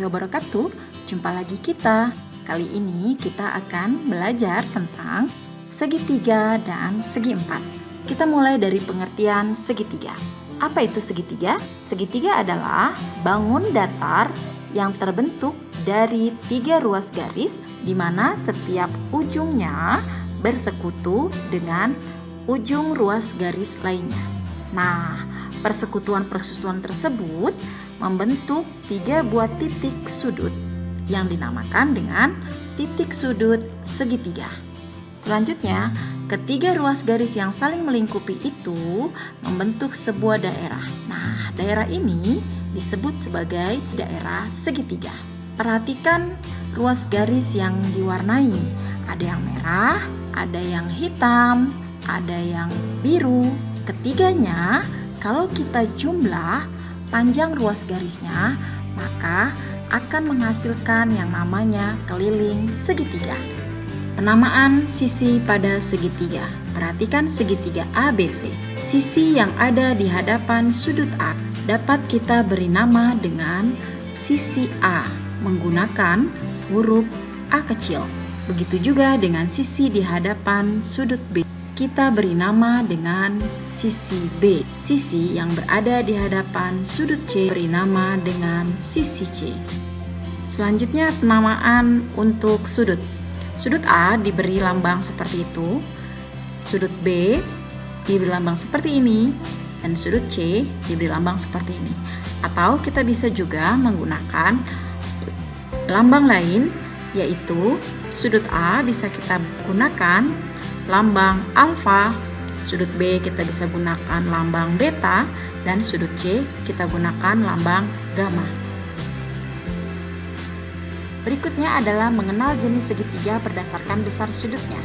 wabarakatuh. Jumpa lagi kita. Kali ini kita akan belajar tentang segitiga dan segi empat. Kita mulai dari pengertian segitiga. Apa itu segitiga? Segitiga adalah bangun datar yang terbentuk dari 3 ruas garis di mana setiap ujungnya bersekutu dengan ujung ruas garis lainnya. Nah, persekutuan-persekutuan tersebut membentuk 3 buah titik sudut yang dinamakan dengan titik sudut segitiga. Selanjutnya, ketiga ruas garis yang saling melingkupi itu membentuk sebuah daerah. Nah, daerah ini disebut sebagai daerah segitiga. Perhatikan ruas garis yang diwarnai. Ada yang merah, ada yang hitam, ada yang biru. Ketiganya, kalau kita jumlah panjang ruas garisnya, maka akan menghasilkan yang namanya keliling segitiga. Penamaan sisi pada segitiga. Perhatikan segitiga ABC. Sisi yang ada di hadapan sudut A dapat kita beri nama dengan sisi A menggunakan huruf A kecil. Begitu juga dengan sisi di hadapan sudut B. Kita beri nama dengan sisi B. Sisi yang berada di hadapan sudut C beri nama dengan sisi C. Selanjutnya penamaan untuk sudut. Sudut A diberi lambang seperti itu, sudut B diberi lambang seperti ini, dan sudut C diberi lambang seperti ini. Atau kita bisa juga menggunakan lambang lain, yaitu sudut A bisa kita gunakan lambang alfa, sudut B kita bisa gunakan lambang beta, dan sudut C kita gunakan lambang gamma. Berikutnya adalah mengenal jenis segitiga berdasarkan besar sudutnya.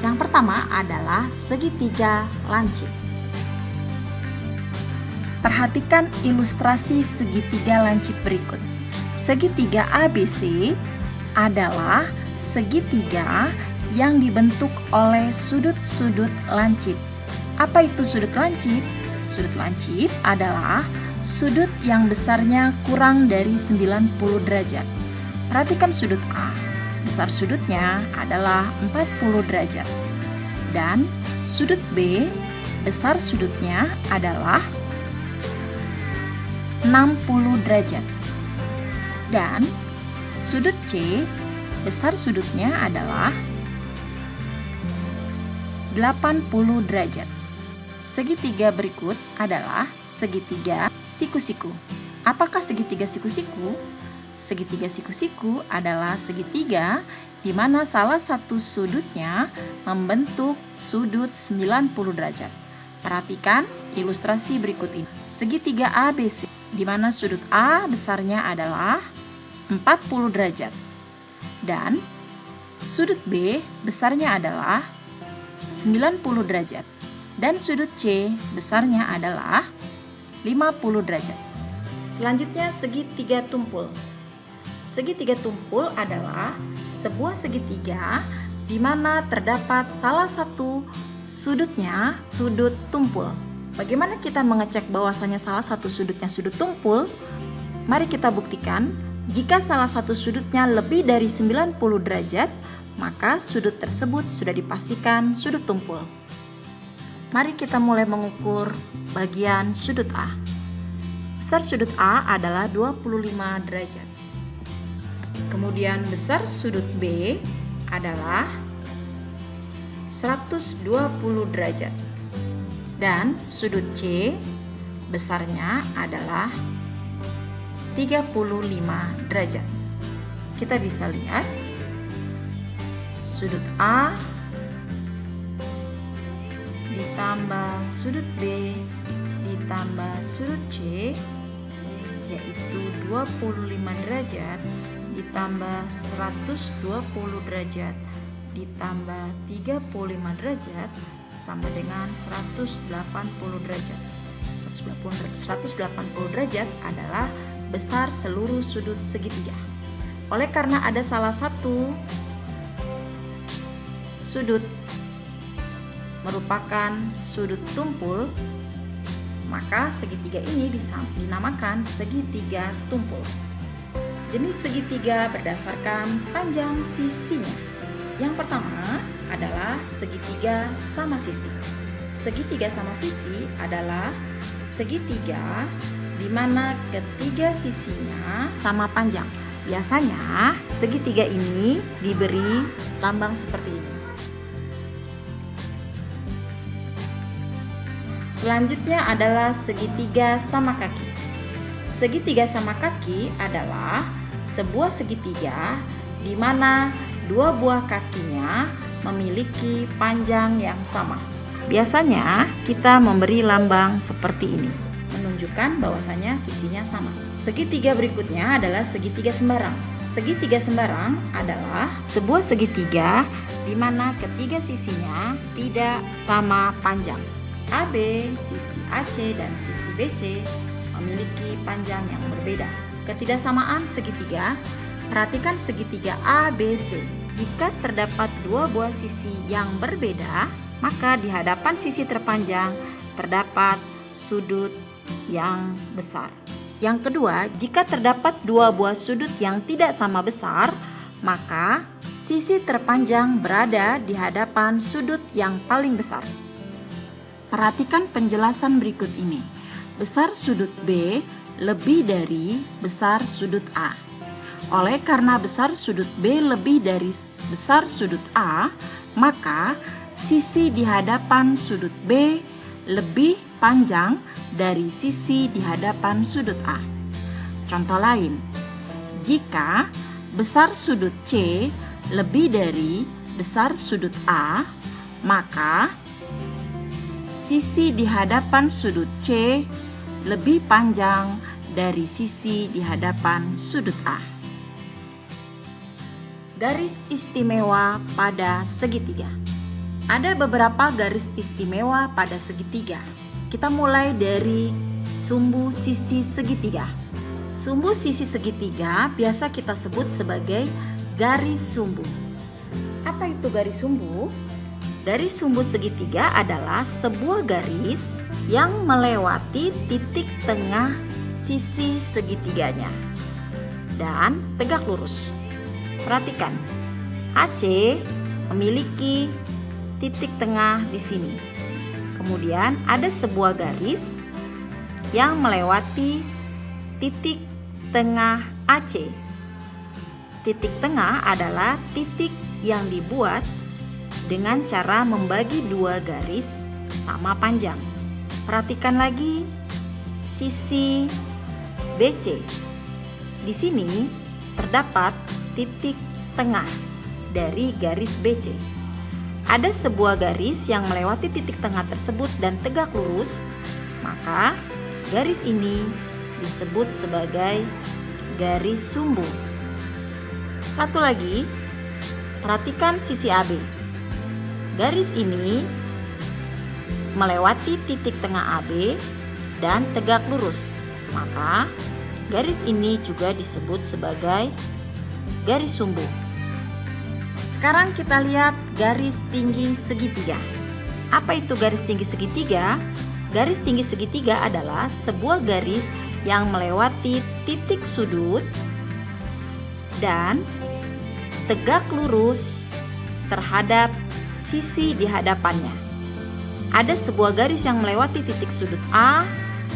Yang pertama adalah segitiga lancip. Perhatikan ilustrasi segitiga lancip berikut. Segitiga ABC adalah segitiga yang dibentuk oleh sudut-sudut lancip. Apa itu sudut lancip? Sudut lancip adalah sudut yang besarnya kurang dari 90 derajat. Perhatikan sudut A. Besar sudutnya adalah 40 derajat. Dan sudut B, besar sudutnya adalah 60 derajat. Dan sudut C, besar sudutnya adalah 80 derajat. Segitiga berikut adalah segitiga siku-siku. Apakah segitiga siku-siku? Segitiga siku-siku adalah segitiga di mana salah satu sudutnya membentuk sudut 90 derajat. Perhatikan ilustrasi berikut ini. Segitiga ABC di mana sudut A besarnya adalah 40 derajat dan sudut B besarnya adalah 90 derajat dan sudut C besarnya adalah 50 derajat. Selanjutnya segitiga tumpul. Segitiga tumpul adalah sebuah segitiga di mana terdapat salah satu sudutnya sudut tumpul. Bagaimana kita mengecek bahwasanya salah satu sudutnya sudut tumpul? Mari kita buktikan. Jika salah satu sudutnya lebih dari 90 derajat, maka sudut tersebut sudah dipastikan sudut tumpul. Mari kita mulai mengukur bagian sudut A. Besar sudut A adalah 25 derajat. Kemudian besar sudut B adalah 120 derajat. Dan sudut C besarnya adalah 35 derajat. Kita bisa lihat sudut A ditambah sudut B ditambah sudut C yaitu 25 derajat ditambah 120 derajat ditambah 35 derajat sama dengan 180 derajat. 180 derajat adalah besar seluruh sudut segitiga. Oleh karena ada salah satu sudut merupakan sudut tumpul, maka segitiga ini dinamakan segitiga tumpul. Jenis segitiga berdasarkan panjang sisinya. Yang pertama adalah segitiga sama sisi. Segitiga sama sisi adalah segitiga di mana ketiga sisinya sama panjang. Biasanya segitiga ini diberi lambang seperti ini. Selanjutnya adalah segitiga sama kaki. Segitiga sama kaki adalah sebuah segitiga di mana dua buah kakinya memiliki panjang yang sama. Biasanya kita memberi lambang seperti ini, menunjukkan bahwasanya sisinya sama. Segitiga berikutnya adalah segitiga sembarang. Segitiga sembarang adalah sebuah segitiga di mana ketiga sisinya tidak sama panjang. AB, sisi AC, dan sisi BC memiliki panjang yang berbeda. Ketidaksamaan segitiga, perhatikan segitiga ABC. Jika terdapat dua buah sisi yang berbeda, maka di hadapan sisi terpanjang terdapat sudut yang besar. Yang kedua, jika terdapat dua buah sudut yang tidak sama besar, maka sisi terpanjang berada di hadapan sudut yang paling besar. Perhatikan penjelasan berikut ini. Besar sudut B lebih dari besar sudut A. Oleh karena besar sudut B lebih dari besar sudut A, maka sisi di hadapan sudut B lebih panjang dari sisi di hadapan sudut A. Contoh lain, jika besar sudut C lebih dari besar sudut A, maka sisi di hadapan sudut C lebih panjang dari sisi di hadapan sudut A. Garis istimewa pada segitiga. Ada beberapa garis istimewa pada segitiga. Kita mulai dari sumbu sisi segitiga. Sumbu sisi segitiga biasa kita sebut sebagai garis sumbu. Apa itu garis sumbu? Garis sumbu segitiga adalah sebuah garis yang melewati titik tengah sisi segitiganya dan tegak lurus. Perhatikan, AC memiliki titik tengah di sini. Kemudian ada sebuah garis yang melewati titik tengah AC. Titik tengah adalah titik yang dibuat dengan cara membagi dua garis sama panjang. Perhatikan lagi sisi BC. Di sini terdapat titik tengah dari garis BC. Ada sebuah garis yang melewati titik tengah tersebut dan tegak lurus, maka garis ini disebut sebagai garis sumbu. Satu lagi, perhatikan sisi AB. Garis ini melewati titik tengah AB dan tegak lurus, maka garis ini juga disebut sebagai garis sumbu. Sekarang kita lihat garis tinggi segitiga. Apa itu garis tinggi segitiga? Garis tinggi segitiga adalah sebuah garis yang melewati titik sudut dan tegak lurus terhadap sisi di hadapannya. Ada sebuah garis yang melewati titik sudut A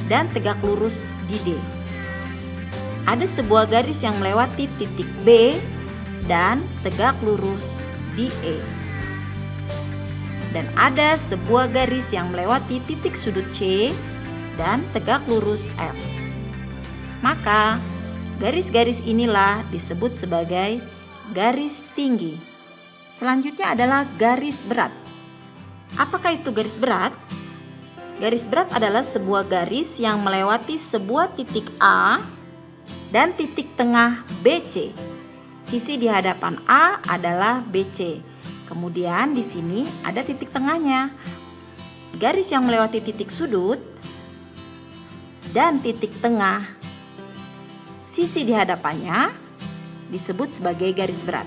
dan tegak lurus di D. Ada sebuah garis yang melewati titik B dan tegak lurus di E. Dan ada sebuah garis yang melewati titik sudut C dan tegak lurus F. Maka garis-garis inilah disebut sebagai garis tinggi. Selanjutnya adalah garis berat. Apakah itu garis berat? Garis berat adalah sebuah garis yang melewati sebuah titik A dan titik tengah BC. Sisi di hadapan A adalah BC. Kemudian di sini ada titik tengahnya. Garis yang melewati titik sudut dan titik tengah sisi di hadapannya disebut sebagai garis berat.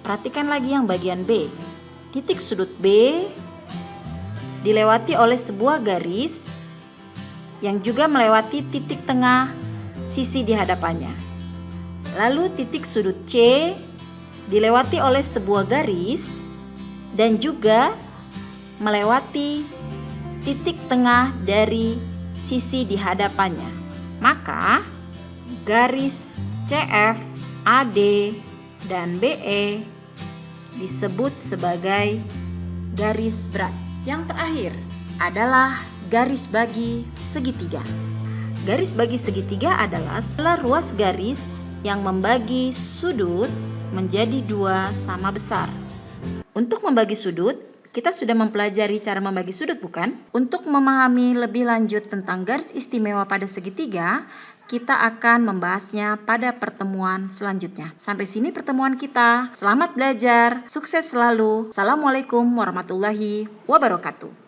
Perhatikan lagi yang bagian B. Titik sudut B dilewati oleh sebuah garis yang juga melewati titik tengah sisi di hadapannya. Lalu titik sudut C dilewati oleh sebuah garis dan juga melewati titik tengah dari sisi di hadapannya. Maka garis CF, AD, dan BE disebut sebagai garis berat. Yang terakhir adalah garis bagi segitiga. Garis bagi segitiga adalah ruas garis yang membagi sudut menjadi dua sama besar. Untuk membagi sudut, kita sudah mempelajari cara membagi sudut, bukan? Untuk memahami lebih lanjut tentang garis istimewa pada segitiga, kita akan membahasnya pada pertemuan selanjutnya. Sampai sini pertemuan kita. Selamat belajar, sukses selalu. Assalamualaikum warahmatullahi wabarakatuh.